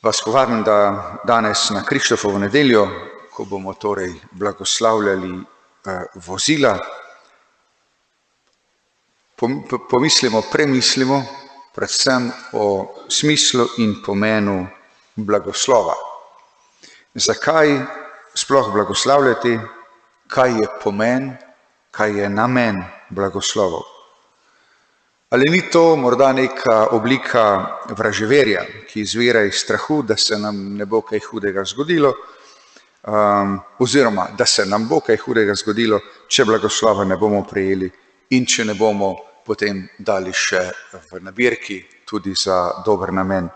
Vas povabim, da danes na Krištofovo nedeljo, ko bomo torej blagoslavljali vozila, premislimo predvsem o smislu in pomenu blagoslova. Zakaj sploh blagoslavljati, kaj je pomen, kaj je namen blagoslovov? Ali ni to morda neka oblika vraževerja, ki izvira iz strahu, da se nam ne bo kaj hudega zgodilo, oziroma da se nam bo kaj hudega zgodilo, če blagoslova ne bomo prejeli in če ne bomo potem dali še v nabirki tudi za dober namen.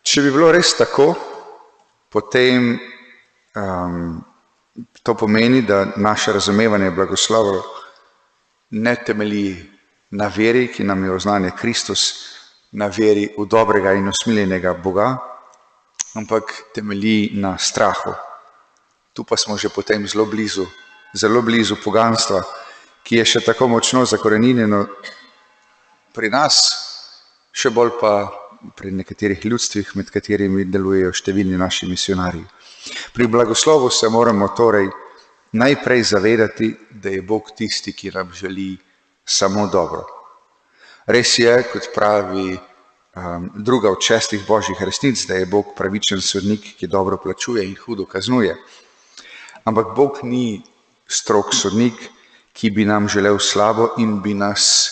Če bi bilo res tako, potem to pomeni, da naše razumevanje blagoslovov ne temelji na veri, ki nam je oznanjen Kristus, na veri v dobrega in usmiljenega Boga, ampak temelji na strahu. Tu pa smo že potem zelo blizu poganstva, ki je še tako močno zakoreninjeno pri nas, še bolj pa pri nekaterih ljudstvih, med katerimi delujejo številni naši misionarji. Pri blagoslovu se moramo torej najprej zavedati, da je Bog tisti, ki nam želi samo dobro. Res je, kot pravi druga od 6 božjih resnic, da je Bog pravičen sodnik, ki dobro plačuje in hudo kaznuje. Ampak Bog ni strog sodnik, ki bi nam želel slabo in bi nas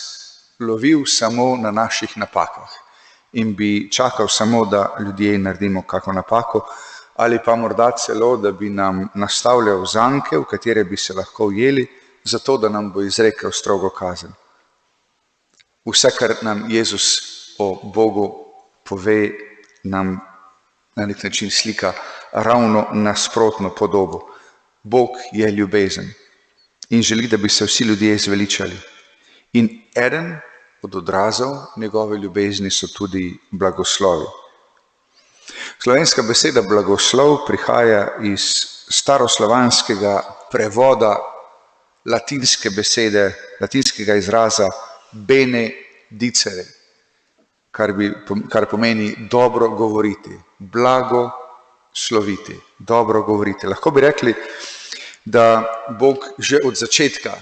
lovil samo na naših napakah in bi čakal samo, da ljudje naredimo kako napako, ali pa morda celo, da bi nam nastavljal zanke, v katere bi se lahko ujeli, zato da nam bo izrekel strogo kazen. Vse, kar nam Jezus o Bogu pove, nam na nek način slika ravno nasprotno podobo. Bog je ljubezen in želi, da bi se vsi ljudje zveličali. In eden od odrazov njegove ljubezni so tudi blagoslovi. Slovenska beseda blagoslov prihaja iz staroslovanskega prevoda latinskega izraza benedicere, kar pomeni dobro govoriti, blagosloviti, dobro govoriti. Lahko bi rekli, da Bog že od začetka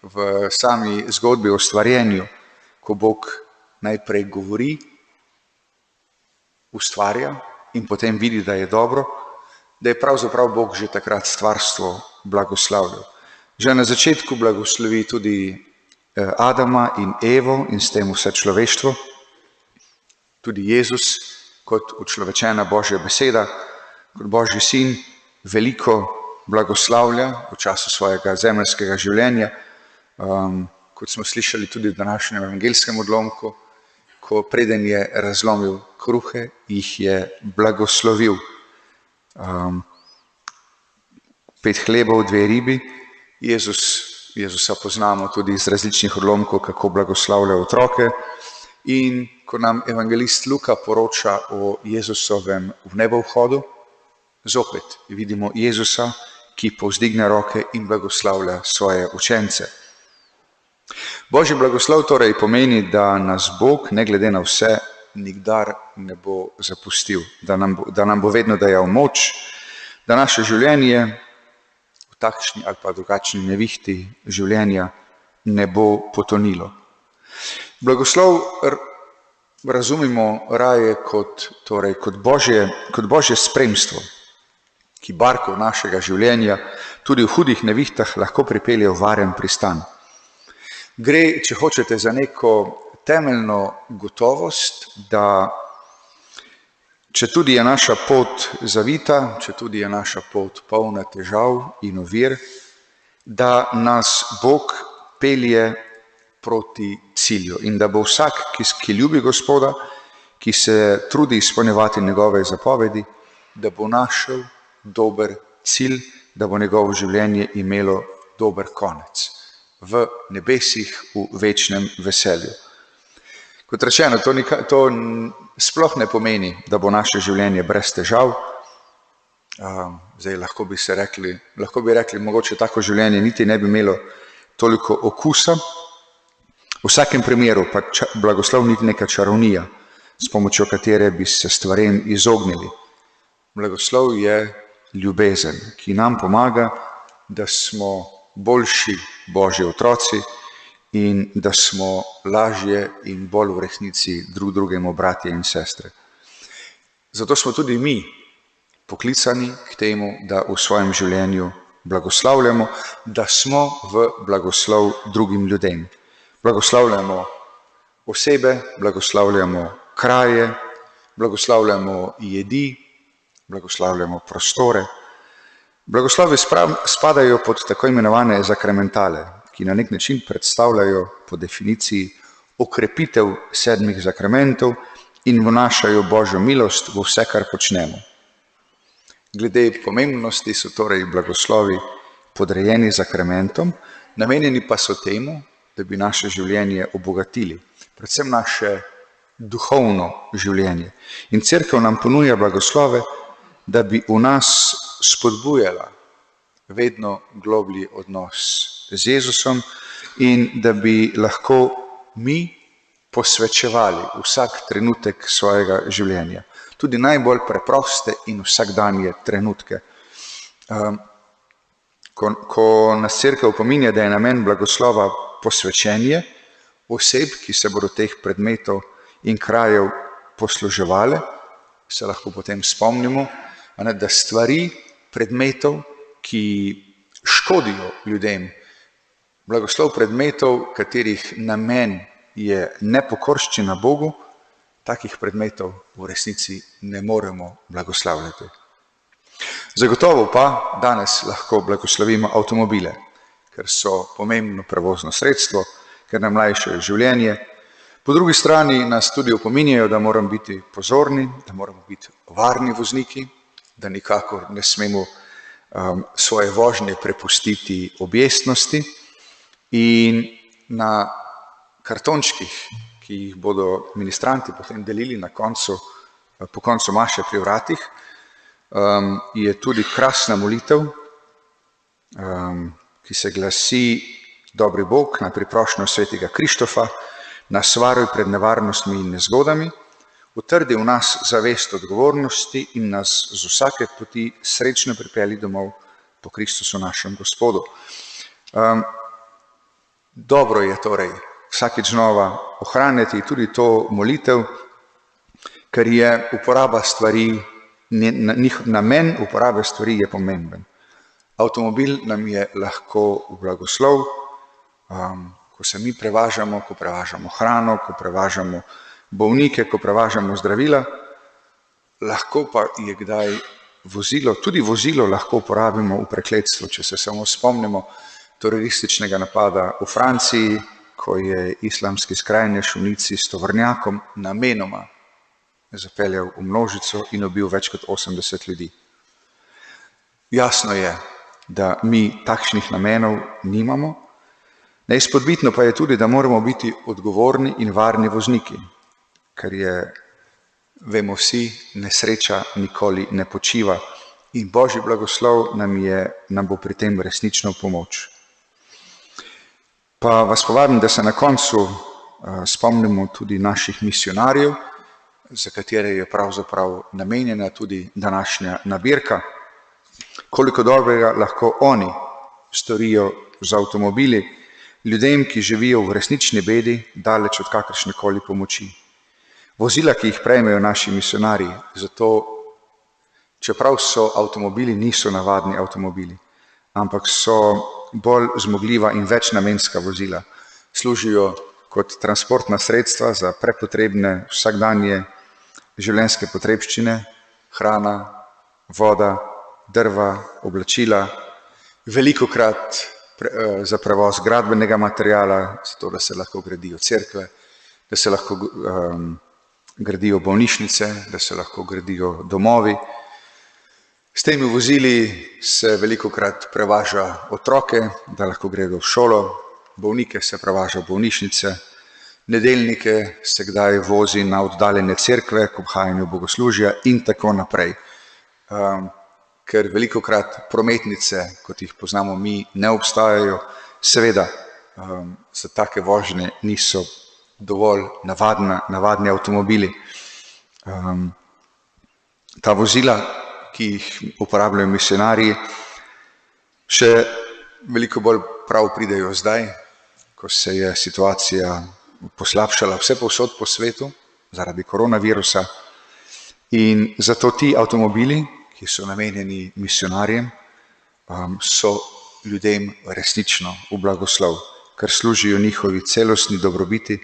v sami zgodbi o stvarjenju, ko Bog najprej govori, ustvarja in potem vidi, da je dobro, da je pravzaprav Bog že takrat stvarstvo blagoslavljal. Že na začetku blagoslovi tudi Adama in Evo in s tem vse človeštvo. Tudi Jezus kot učlovečena Božja beseda, kot Božji sin, veliko blagoslavlja v času svojega zemeljskega življenja, kot smo slišali tudi v današnjem evangelskem odlomku, ko preden je razlomil kruhe, jih je blagoslovil. 5 hlebov, 2 ribi. Jezusa poznamo tudi iz različnih odlomkov, kako blagoslavlja otroke. In ko nam evangelist Luka poroča o Jezusovem v nebo vhodu, zopet vidimo Jezusa, ki povzdigne roke in blagoslavlja svoje učence. Božji blagoslov torej pomeni, da nas Bog, ne glede na vse, nikdar ne bo zapustil, da nam bo vedno dajal moč, da naše življenje v takšni ali pa drugačni nevihti življenja ne bo potonilo. Blagoslov razumimo raje kot Božje spremstvo, ki barko našega življenja tudi v hudih nevihtah lahko pripelje v varen pristan. Gre, če hočete, za neko temeljno gotovost, da četudi je naša pot zavita, četudi je naša pot polna težav in ovir, da nas Bog pelje proti cilju in da bo vsak, ki ljubi Gospoda, ki se trudi izpolnjevati njegove zapovedi, da bo našel dober cilj, da bo njegovo življenje imelo dober konec v nebesih, v večnem veselju. Kot rečeno, to sploh ne pomeni, da bo naše življenje brez težav. Zdaj lahko bi rekli, mogoče tako življenje niti ne bi imelo toliko okusa. V vsakem primeru pa blagoslov ni neka čarovnija. s pomočjo katere bi se stvarem izognili. Blagoslov je ljubezen, ki nam pomaga, da smo boljši Božji otroci in da smo lažje in bolj v resnici drug drugemu bratje in sestre. Zato smo tudi mi poklicani k temu, da v svojem življenju blagoslavljamo, da smo v blagoslov drugim ljudem. Blagoslavljamo osebe, blagoslavljamo kraje, blagoslavljamo jedi, blagoslavljamo prostore. Blagoslovi spadajo pod tako imenovane zakramentale, ki na nek način predstavljajo po definiciji okrepitev 7 zakramentov in vnašajo Božjo milost v vse, kar počnemo. Glede pomembnosti so torej blagoslovi podrejeni zakramentom, namenjeni pa so temu, da bi naše življenje obogatili, predvsem naše duhovno življenje. In Cerkev nam ponuja blagoslove, da bi v nas spodbujala vedno globlji odnos z Jezusom in da bi lahko mi posvečevali vsak trenutek svojega življenja. Tudi najbolj preproste in vsakdanje trenutke. Ko nas Cerkev opominja, da je namen blagoslova posvečenje oseb, ki se bodo teh predmetov in krajev posluževale, se lahko potem spomnimo, da stvari, predmetov, ki škodijo ljudem, blagoslov predmetov, katerih namen je nepokorščina Bogu, takih predmetov v resnici ne moremo blagoslavljati. Zagotovo pa danes lahko blagoslovimo avtomobile, ker so pomembno prevozno sredstvo, ker nam lajšajo življenje. Po drugi strani nas tudi opominjajo, da moramo biti pozorni, da moramo biti varni vozniki, da nikakor ne smemo svoje vožnje prepustiti objestnosti in na kartončkih, ki jih bodo ministranti potem delili po koncu maše pri vratih, je tudi krasna molitev, ki se glasi: Dobri Bog, na priprošnjo svetega Krištofa, nas varuj pred nevarnostmi in nezgodami, utrdi v nas zavest odgovornosti in nas z vsake poti srečno pripelji domov po Kristusu našem Gospodu. Dobro je torej vsakič znova ohranjati tudi to molitev, ker je uporaba stvari, namen uporabe stvari je pomemben. Avtomobil nam je lahko v blagoslov, ko se mi prevažamo, ko prevažamo hrano, ko prevažamo bolnike, ko prevažamo zdravila, lahko pa je kdaj vozilo, tudi vozilo lahko uporabimo v prekletstvo, če se samo spomnimo terorističnega napada v Franciji, ko je islamski skrajnež v Nici s tovornjakom namenoma zapeljal v množico in ubil več kot 80 ljudi. Jasno je, da mi takšnih namenov nimamo. Neizpodbitno pa je tudi, da moramo biti odgovorni in varni vozniki, ker je, vemo vsi, nesreča nikoli ne počiva in Božji blagoslov nam bo pri tem resnično pomoč. Pa vas povabim, da se na koncu spomnimo tudi naših misionarjev, za katere je pravzaprav namenjena tudi današnja nabirka. Koliko dobrega lahko oni storijo z avtomobili ljudem, ki živijo v resnični bedi, daleč od kakršnekoli pomoči. Vozila, ki jih prejmejo naši misionarji, zato, čeprav so avtomobili, niso navadni avtomobili, ampak so bolj zmogljiva in večnamenska vozila. Služijo kot transportna sredstva za prepotrebne vsakdanje življenjske potrebščine, hrana, voda, drva, oblačila, velikokrat za prevoz gradbenega materiala, zato da se lahko gradijo cerkve, da se lahko gradijo bolnišnice, da se lahko gradijo domovi. S temi vozili se velikokrat prevaža otroke, da lahko gredo v šolo, bolnike se prevaža v bolnišnice, nedeljnike se kdaj vozi na oddaljene cerkve k obhajanju bogoslužja in tako naprej. Ker velikokrat prometnice, kot jih poznamo mi, ne obstajajo, seveda za take vožnje niso dovolj navadni avtomobili. Ta vozila, ki jih uporabljajo misionarji, še veliko bolj prav pridejo zdaj, ko se je situacija poslabšala vse povsod po svetu zaradi koronavirusa. In zato ti avtomobili, ki so namenjeni misionarjem, so ljudem resnično v blagoslov, ker služijo njihovi celostni dobrobiti,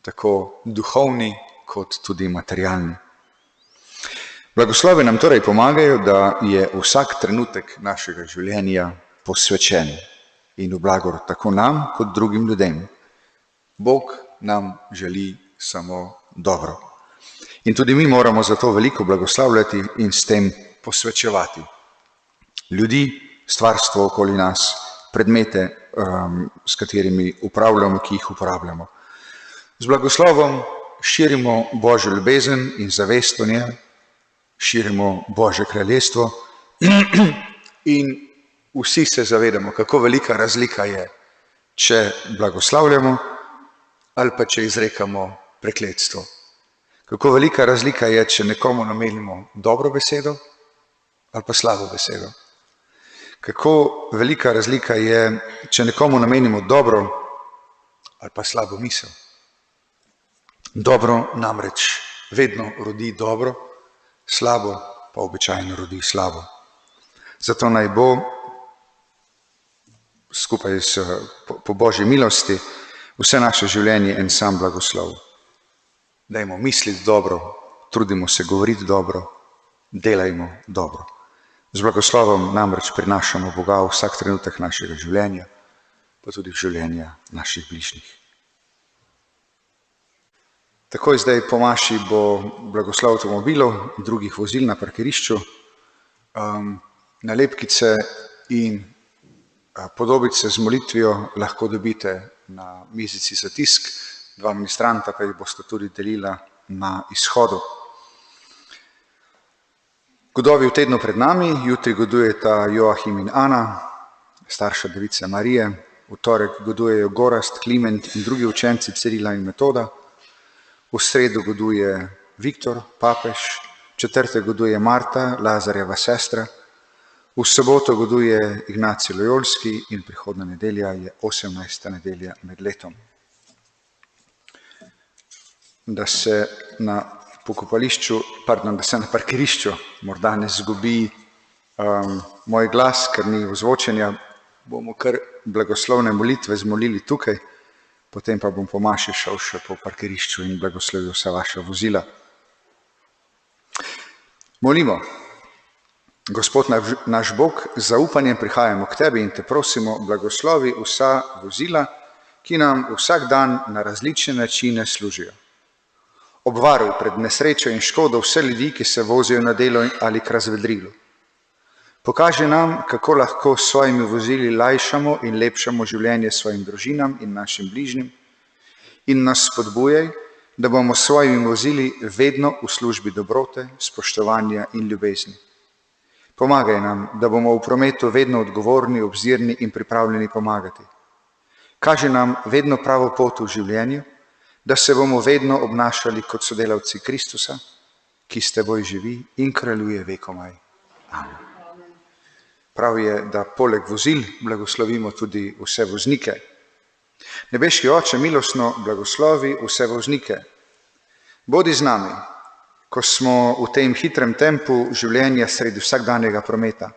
tako duhovni kot tudi materialni. Blagoslovi nam torej pomagajo, da je vsak trenutek našega življenja posvečen in v blagor tako nam kot drugim ljudem. Bog nam želi samo dobro. In tudi mi moramo zato veliko blagoslavljati in s tem posvečevati ljudi, stvarstvo okoli nas, predmete, s katerimi upravljamo, ki jih uporabljamo. Z blagoslovom širimo Božjo ljubezen in zavest o njej, širimo Božje kraljestvo in vsi se zavedamo, kako velika razlika je, če blagoslavljamo ali pa če izrekamo prekletstvo. Kako velika razlika je, če nekomu namenimo dobro besedo ali pa slabo besedo. Kako velika razlika je, če nekomu namenimo dobro ali pa slabo misel. Dobro namreč vedno rodi dobro, slabo pa običajno rodi slabo. Zato naj bo skupaj po Božji milosti vse naše življenje en sam blagoslov. Dajmo misliti dobro, trudimo se govoriti dobro, delajmo dobro. Z blagoslovom namreč prinašamo Boga v vsak trenutek našega življenja, pa tudi življenja naših bližnjih. Takoj zdaj po maši bo blagoslov avtomobilov in drugih vozil na parkirišču. Nalepkice in podobice z molitvijo lahko dobite na mizici za tisk, dva ministranta pa jih bosta tudi delila na izhodu. Godovi v tednu pred nami, jutri godujeta Joachim in Ana, starša device Marije, v torek godujejo Gorazd, Kliment in drugi učenci Cirila in Metoda, v sredo goduje Viktor, papež, v četrtek goduje Marta, Lazarjeva sestra, v soboto goduje Ignacij Lojolski in prihodnja nedelja je 18. nedelja med letom. Da se na parkirišču morda ne zgubi moj glas, ker ni ozvočenja, bomo kar blagoslovne molitve zmolili tukaj, potem pa bom po maši šel še po parkirišču in blagoslovil vsa vaša vozila. Molimo. Gospod naš Bog, z zaupanjem prihajamo k tebi in te prosimo, blagoslovi vsa vozila, ki nam vsak dan na različne načine služijo. Obvaruj pred nesrečo in škodo vse ljudi, ki se vozijo na delo ali k razvedrilu. Pokaži nam, kako lahko s svojimi vozili lajšamo in lepšamo življenje svojim družinam in našim bližnjim in nas spodbujaj, da bomo s svojimi vozili vedno v službi dobrote, spoštovanja in ljubezni. Pomagaj nam, da bomo v prometu vedno odgovorni, obzirni in pripravljeni pomagati. Kaži nam vedno pravo pot v življenju, da se bomo vedno obnašali kot sodelavci Kristusa, ki s teboj živi in kraljuje vekomaj. Amen. Prav je, da poleg vozil blagoslovimo tudi vse voznike. Nebeški Oče, milostno blagoslovi vse voznike. Bodi z nami, ko smo v tem hitrem tempu življenja sredi vsakdanjega prometa.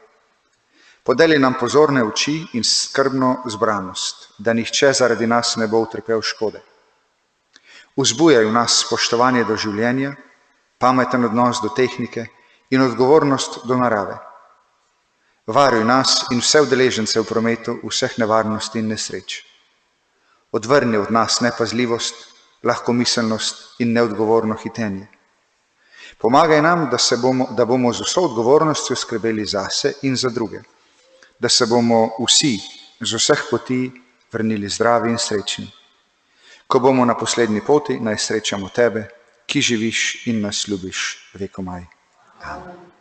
Podeli nam pozorne oči in skrbno zbranost, da nihče zaradi nas ne bo utrpel škode. Vzbujaj v nas spoštovanje do življenja, pameten odnos do tehnike in odgovornost do narave. Varuj nas in vse udeležence v prometu vseh nevarnosti in nesreč. Odvrni od nas nepazljivost, lahkomiselnost in neodgovorno hitenje. Pomagaj nam, da bomo z vso odgovornostjo skrbeli zase in za druge, da se bomo vsi z vseh poti vrnili zdravi in srečni. Ko bomo na poslednji poti, naj srečamo tebe, ki živiš in nas ljubiš vekomaj. Amen.